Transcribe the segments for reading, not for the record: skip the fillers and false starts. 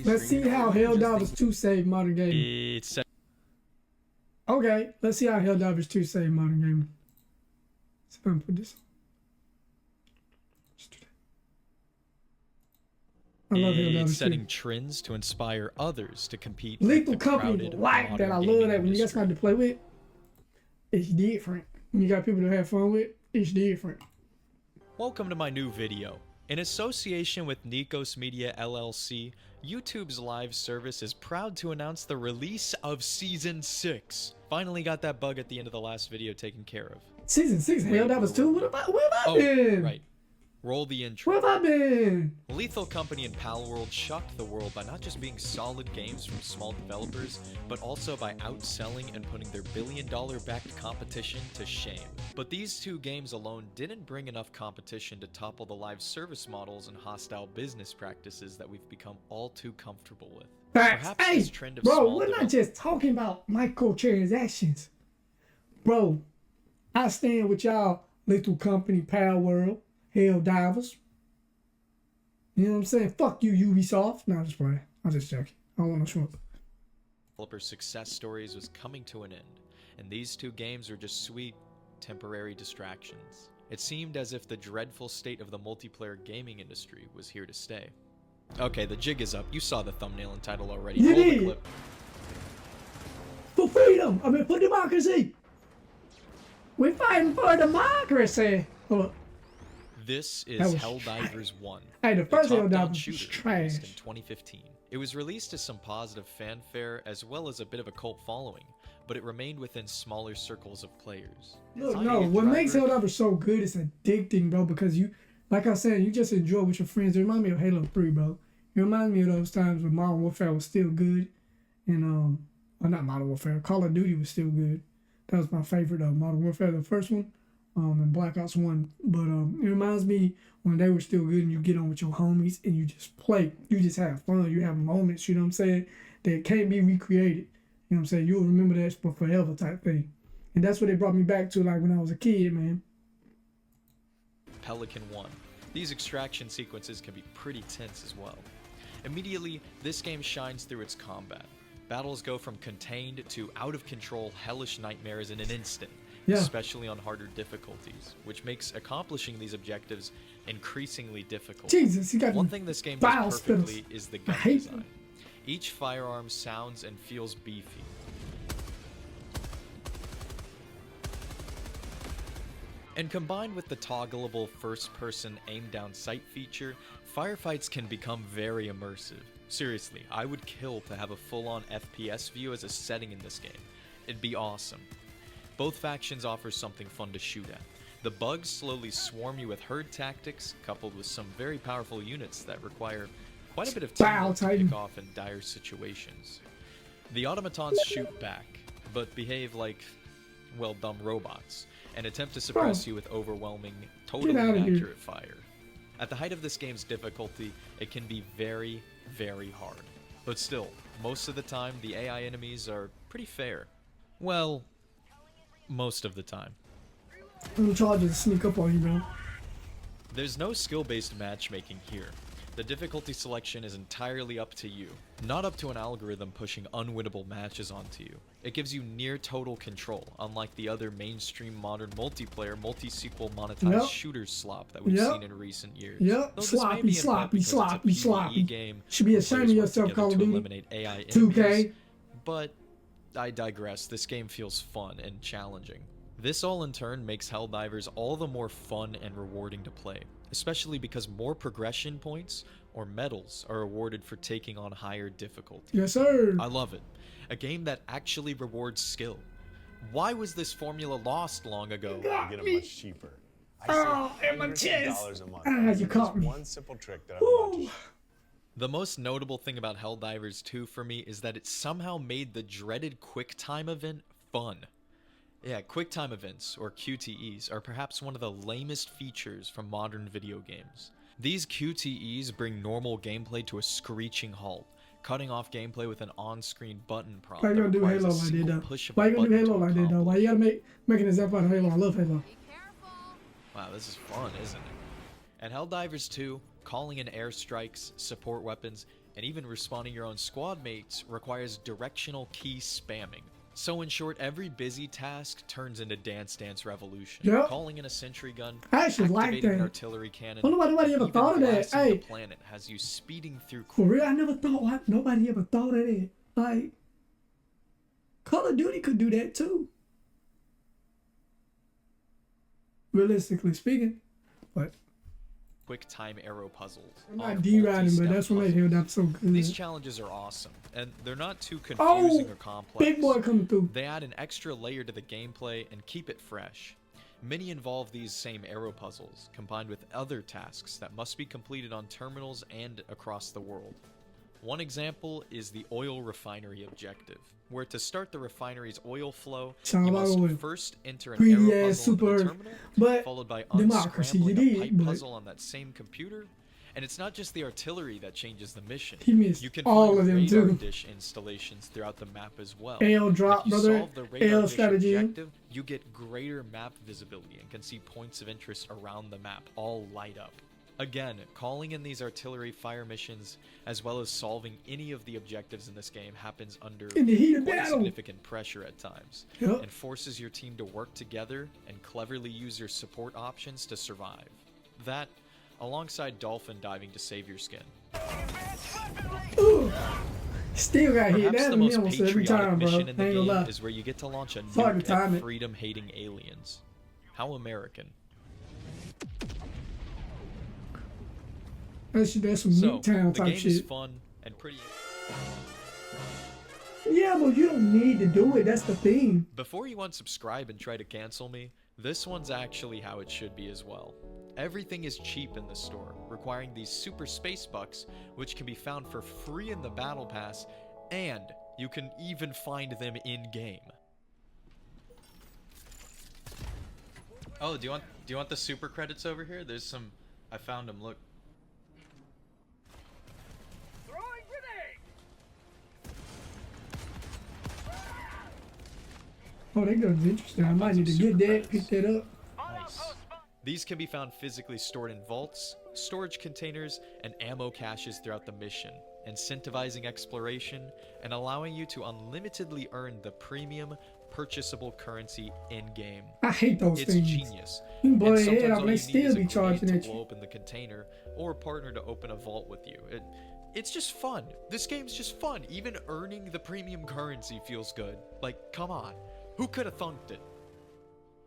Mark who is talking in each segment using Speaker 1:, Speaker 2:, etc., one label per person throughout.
Speaker 1: Let's see how Helldivers 2 saved modern gaming. Okay, let's see how Helldivers 2 saved modern gaming. So I'm gonna put this on. Let's do that. I love Helldivers 2.
Speaker 2: Setting trends to inspire others to compete.
Speaker 1: Lethal Company like that. I love that when you got somebody to play with. It's different. When you got people to have fun with, it's different.
Speaker 2: Welcome to my new video. In association with Nikos Media LLC, YouTube's live service is proud to announce the release of Season 6. Finally got that bug at the end of the last video taken care of.
Speaker 1: Season 6? Helldivers 2? Where have I been?
Speaker 2: Right. Roll the intro.
Speaker 1: Where have I been?
Speaker 2: Lethal Company and Palworld shocked the world by not just being solid games from small developers, but also by outselling and putting their billion-dollar-backed competition to shame. But these two games alone didn't bring enough competition to topple the live service models and hostile business practices that we've become all too comfortable with.
Speaker 1: Perhaps this trend of bro, we're not just talking about microtransactions. Bro, I stand with y'all, Lethal Company, Palworld, Helldivers. You know what I'm saying? Fuck you, Ubisoft. No, I'm just playing. I'm just joking. I don't want no smoke.
Speaker 2: Developer success stories was coming to an end, and these two games were just sweet, temporary distractions. It seemed as if the dreadful state of the multiplayer gaming industry was here to stay. Okay, the jig is up. You saw the thumbnail and title already.
Speaker 1: You
Speaker 2: Roll the
Speaker 1: did.
Speaker 2: clip.
Speaker 1: For freedom! I mean, for democracy! We're fighting for democracy! Hold up.
Speaker 2: This is Helldivers 1.
Speaker 1: Hey, the first Helldivers was
Speaker 2: shooter
Speaker 1: trash.
Speaker 2: released in 2015. It was released to some positive fanfare as well as a bit of a cult following, but it remained within smaller circles of players.
Speaker 1: Look, no, what makes Helldivers so good is addicting, bro, because you, like I said, you just enjoy it with your friends. It reminds me of Halo 3, bro. It reminds me of those times when Modern Warfare was still good, and, well, not Modern Warfare, Call of Duty was still good. That was my favorite, Modern Warfare, the first one. And Black Ops 1, but it reminds me when they were still good and you get on with your homies and you just play, you just have fun, you have moments, you know what I'm saying, that can't be recreated, you know what I'm saying, you'll remember that for forever type thing, and that's what they brought me back to, like when I was a kid, man.
Speaker 2: Pelican 1. These extraction sequences can be pretty tense as well. Immediately, this game shines through its combat. Battles go from contained to out-of-control hellish nightmares in an instant. Yeah. Especially on harder difficulties, which makes accomplishing these objectives increasingly difficult.
Speaker 1: Jesus, you got
Speaker 2: one thing this game does perfectly is the gun design. Each firearm sounds and feels beefy. And combined with the toggleable first-person aim-down sight feature, firefights can become very immersive. Seriously, I would kill to have a full-on FPS view as a setting in this game. It'd be awesome. Both factions offer something fun to shoot at. The bugs slowly swarm you with herd tactics, coupled with some very powerful units that require quite a bit of time to pick off in dire situations. The automatons shoot back, but behave like, well, dumb robots, and attempt to suppress you with overwhelming, totally inaccurate fire. At the height of this game's difficulty, it can be very, very hard. But still, most of the time, the AI enemies are pretty fair. Well, most of the time.
Speaker 1: I'm trying to sneak up on you, bro.
Speaker 2: There's no skill-based matchmaking here. The difficulty selection is entirely up to you, not up to an algorithm pushing unwinnable matches onto you. It gives you near total control, unlike the other mainstream modern multiplayer, multi-sequel monetized shooter slop that we've seen in recent years.
Speaker 1: Sloppy.
Speaker 2: Game
Speaker 1: should be ashamed of yourself, Call of Duty. 2K.
Speaker 2: But I digress, this game feels fun and challenging. This all in turn makes Helldivers all the more fun and rewarding to play, especially because more progression points or medals are awarded for taking on higher difficulty.
Speaker 1: Yes, sir.
Speaker 2: I love it. A game that actually rewards skill. Why was this formula lost long ago?
Speaker 3: I get them much cheaper.
Speaker 1: I in my chest.
Speaker 3: $100 a month.
Speaker 1: You caught me.
Speaker 3: One simple trick that I'm about to show.
Speaker 2: The most notable thing about Helldivers 2 for me is that it somehow made the dreaded QuickTime event fun. Yeah, QuickTime events, or QTEs, are perhaps one of the lamest features from modern video games. These QTEs bring normal gameplay to a screeching halt, cutting off gameplay with an on-screen button prompt.
Speaker 1: Why you gonna do Halo like that, though? Why you gonna do Halo like that, though? Why you gotta make an example out of Halo? I love Halo.
Speaker 2: Wow, this is fun, isn't it? And Helldivers 2, calling in airstrikes, support weapons, and even respawning your own squad mates requires directional key spamming. So in short, every busy task turns into Dance Dance Revolution.
Speaker 1: Yep.
Speaker 2: Calling in a sentry gun,
Speaker 1: I actually like
Speaker 2: activating an
Speaker 1: that.
Speaker 2: artillery cannon,
Speaker 1: Well, nobody ever
Speaker 2: even
Speaker 1: thought of that.
Speaker 2: blasting
Speaker 1: Hey.
Speaker 2: the planet has you speeding through.
Speaker 1: For real, I never thought. Nobody ever thought of it. Like, Call of Duty could do that too. Realistically speaking, but
Speaker 2: Quick time arrow puzzles.
Speaker 1: I'm
Speaker 2: all
Speaker 1: not deriding, but
Speaker 2: multi-step
Speaker 1: that's what made
Speaker 2: puzzles.
Speaker 1: him so good.
Speaker 2: These challenges are awesome, and they're not too
Speaker 1: Oh,
Speaker 2: confusing or complex.
Speaker 1: big boy coming through.
Speaker 2: They add an extra layer to the gameplay and keep it fresh. Many involve these same arrow puzzles, combined with other tasks that must be completed on terminals and across the world. One example is the oil refinery objective, where to start the refinery's oil flow,
Speaker 1: Sound
Speaker 2: you
Speaker 1: about
Speaker 2: must
Speaker 1: oil.
Speaker 2: first enter an
Speaker 1: Greedy
Speaker 2: arrow
Speaker 1: ass
Speaker 2: puzzle into
Speaker 1: super
Speaker 2: the
Speaker 1: Earth.
Speaker 2: terminal,
Speaker 1: But
Speaker 2: followed by
Speaker 1: democracy,
Speaker 2: unscrambling
Speaker 1: you
Speaker 2: a
Speaker 1: did,
Speaker 2: pipe
Speaker 1: but-
Speaker 2: puzzle on that same computer. And it's not just the artillery that changes the mission.
Speaker 1: He missed
Speaker 2: You can
Speaker 1: all
Speaker 2: find
Speaker 1: of them
Speaker 2: radar
Speaker 1: too.
Speaker 2: dish installations throughout the map as well.
Speaker 1: L drop,
Speaker 2: If you
Speaker 1: brother.
Speaker 2: solve the radar
Speaker 1: L
Speaker 2: dish
Speaker 1: strategy.
Speaker 2: objective, you get greater map visibility and can see points of interest around the map all light up. Again, calling in these artillery fire missions, as well as solving any of the objectives in this game, happens under
Speaker 1: In the heat of
Speaker 2: quite
Speaker 1: battle.
Speaker 2: significant pressure at times,
Speaker 1: Yep.
Speaker 2: and forces your team to work together and cleverly use your support options to survive. That, alongside dolphin diving to save your skin.
Speaker 1: Ooh. Still got hit.
Speaker 2: Perhaps
Speaker 1: That
Speaker 2: the
Speaker 1: me
Speaker 2: most
Speaker 1: almost every
Speaker 2: patriotic
Speaker 1: time, bro.
Speaker 2: mission in the
Speaker 1: Ain't gonna
Speaker 2: game
Speaker 1: lie.
Speaker 2: is where you get to launch a
Speaker 1: hard to
Speaker 2: nuke
Speaker 1: time
Speaker 2: at
Speaker 1: it.
Speaker 2: freedom-hating aliens. How American.
Speaker 1: That's some
Speaker 2: So,
Speaker 1: Nuketown
Speaker 2: the
Speaker 1: type
Speaker 2: game is
Speaker 1: shit.
Speaker 2: fun and pretty...
Speaker 1: Yeah, but you don't need to do it. That's the thing.
Speaker 2: Before you unsubscribe and try to cancel me, this one's actually how it should be as well. Everything is cheap in the store, requiring these super space bucks, which can be found for free in the battle pass, and you can even find them in-game. Oh, do you want the super credits over here? There's some... I found them, look.
Speaker 1: Oh, that goes interesting. I might need to get that, pick that up.
Speaker 2: Nice. These can be found physically stored in vaults, storage containers, and ammo caches throughout the mission, incentivizing exploration and allowing you to unlimitedly earn the premium purchasable currency in-game.
Speaker 1: I hate those
Speaker 2: It's
Speaker 1: things.
Speaker 2: genius.
Speaker 1: You can blow
Speaker 2: And
Speaker 1: your head
Speaker 2: sometimes
Speaker 1: off
Speaker 2: all
Speaker 1: and they
Speaker 2: you need
Speaker 1: still
Speaker 2: is a
Speaker 1: be
Speaker 2: grenade
Speaker 1: charging
Speaker 2: to
Speaker 1: at
Speaker 2: blow
Speaker 1: you.
Speaker 2: open the container, or a partner to open a vault with you. It's just fun. This game's just fun. Even earning the premium currency feels good. Like, come on. Who could have thunked it?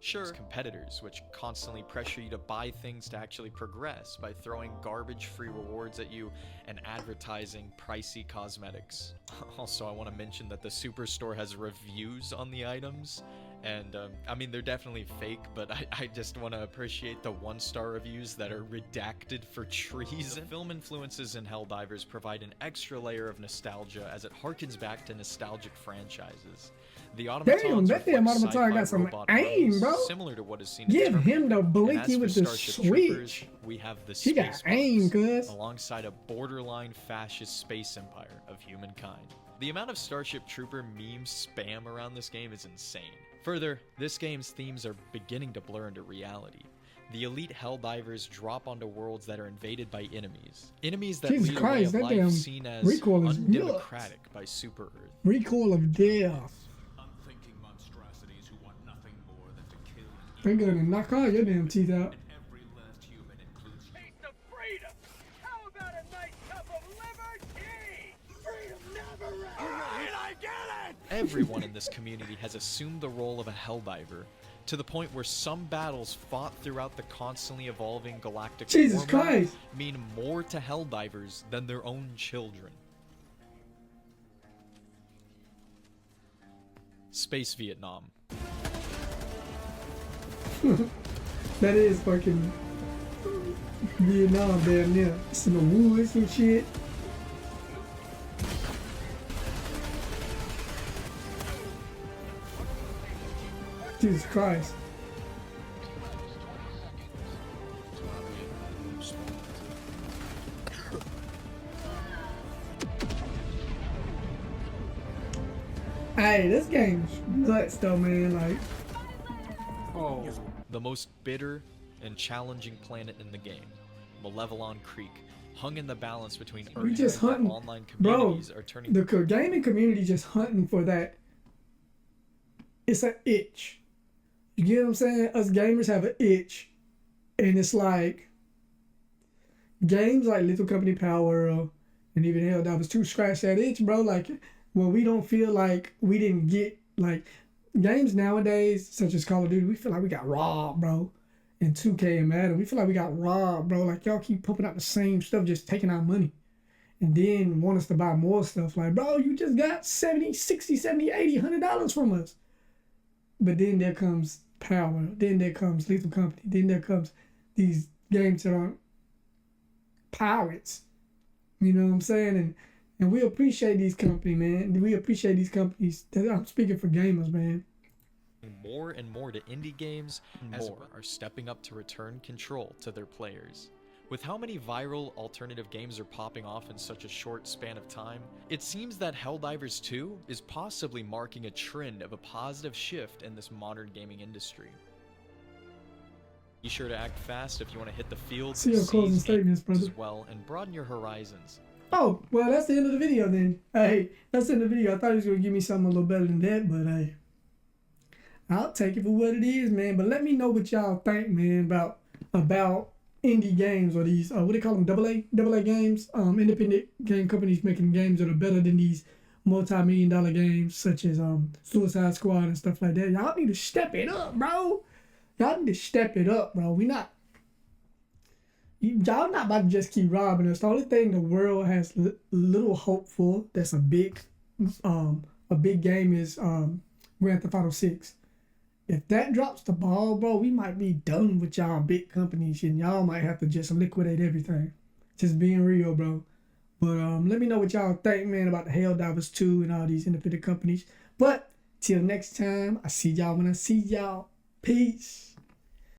Speaker 2: Sure, competitors, which constantly pressure you to buy things to actually progress by throwing garbage-free rewards at you and advertising pricey cosmetics. Also, I want to mention that the Superstore has reviews on the items, and I mean, they're definitely fake, but I just want to appreciate the one-star reviews that are redacted for treason. The film influences in Helldivers provide an extra layer of nostalgia as it harkens back to nostalgic franchises. The automatons
Speaker 1: that damn
Speaker 2: reflect
Speaker 1: automaton
Speaker 2: sci-fi
Speaker 1: got some
Speaker 2: robot
Speaker 1: aim,
Speaker 2: bodies,
Speaker 1: bro.
Speaker 2: similar to what is seen in
Speaker 1: Give
Speaker 2: Terminator.
Speaker 1: him the
Speaker 2: And
Speaker 1: blinky
Speaker 2: as
Speaker 1: with
Speaker 2: for
Speaker 1: the
Speaker 2: Starship Troopers,
Speaker 1: switch.
Speaker 2: we have the
Speaker 1: He got
Speaker 2: Space
Speaker 1: aim,
Speaker 2: Bucks,
Speaker 1: cuz.
Speaker 2: alongside a borderline fascist space empire of humankind. The amount of Starship Trooper meme spam around this game is insane. Further, this game's themes are beginning to blur into reality. The elite Helldivers drop onto worlds that are invaded by enemies. Enemies that
Speaker 1: Jesus
Speaker 2: lead
Speaker 1: Christ,
Speaker 2: a way
Speaker 1: that
Speaker 2: of life
Speaker 1: damn
Speaker 2: seen as
Speaker 1: recoil is
Speaker 2: undemocratic by Super Earth.
Speaker 1: Recoil of death.
Speaker 4: Unthinking monstrosities who want nothing more than to kill and
Speaker 1: They gonna knock all your damn teeth out.
Speaker 4: every last human includes you.
Speaker 5: Taste of freedom! How about a nice cup of liberty? Freedom never ends! I get it!
Speaker 2: Everyone in this community has assumed the role of a Helldiver, to the point where some battles fought throughout the constantly evolving galactic
Speaker 1: Jesus
Speaker 2: war map
Speaker 1: Christ.
Speaker 2: mean more to Helldivers than their own children. Space Vietnam.
Speaker 1: That is fucking Vietnam damn near. It's in the woods and shit. Jesus Christ. Hey, this game's nuts though, man. Like,
Speaker 2: The most bitter and challenging planet in the game, Malevelon Creek, hung in the balance between
Speaker 1: We
Speaker 2: urging
Speaker 1: just
Speaker 2: that
Speaker 1: hunting,
Speaker 2: online
Speaker 1: bro.
Speaker 2: communities are turning
Speaker 1: The gaming community just hunting for that. It's an itch. You get what I'm saying? Us gamers have an itch, and it's like games like Little Company Power and even Helldivers 2 scratch that itch, bro. Like, well, we don't feel like we didn't get like games nowadays, such as Call of Duty. We feel like we got robbed, bro. And 2K and Madden, we feel like we got robbed, bro. Like y'all keep pumping out the same stuff, just taking our money. And then want us to buy more stuff. Like, bro, you just got 70, 60, 70, 80, $100 from us. But then there comes Power. Then there comes Lethal Company. Then there comes these games that aren't pirates. You know what I'm saying? And we appreciate these companies, man. We appreciate these companies. I'm speaking for gamers, man.
Speaker 2: more and more to indie games, as more are stepping up to return control to their players. With how many viral alternative games are popping off in such a short span of time, it seems that Helldivers 2 is possibly marking a trend of a positive shift in this modern gaming industry. Be sure to act fast if you want to hit the field,
Speaker 1: See your closing statements, brother.
Speaker 2: as well, and broaden your horizons.
Speaker 1: Oh, well, that's the end of the video then. Hey, that's the end of the video. I thought he was going to give me something a little better than that, but hey, I'll take it for what it is, man. But let me know what y'all think, man, about indie games, or these, what do they call them, double A games, independent game companies making games that are better than these multi-million-dollar games such as Suicide Squad and stuff like that. Y'all need to step it up, bro. Y'all need to step it up, bro. Y'all not about to just keep robbing us. The only thing the world has little hope for that's a big game is Grand Theft Auto 6. If that drops the ball, bro, we might be done with y'all big companies and y'all might have to just liquidate everything. Just being real, bro. But let me know what y'all think, man, about the Helldivers 2 and all these independent companies. But till next time, I see y'all when I see y'all. Peace.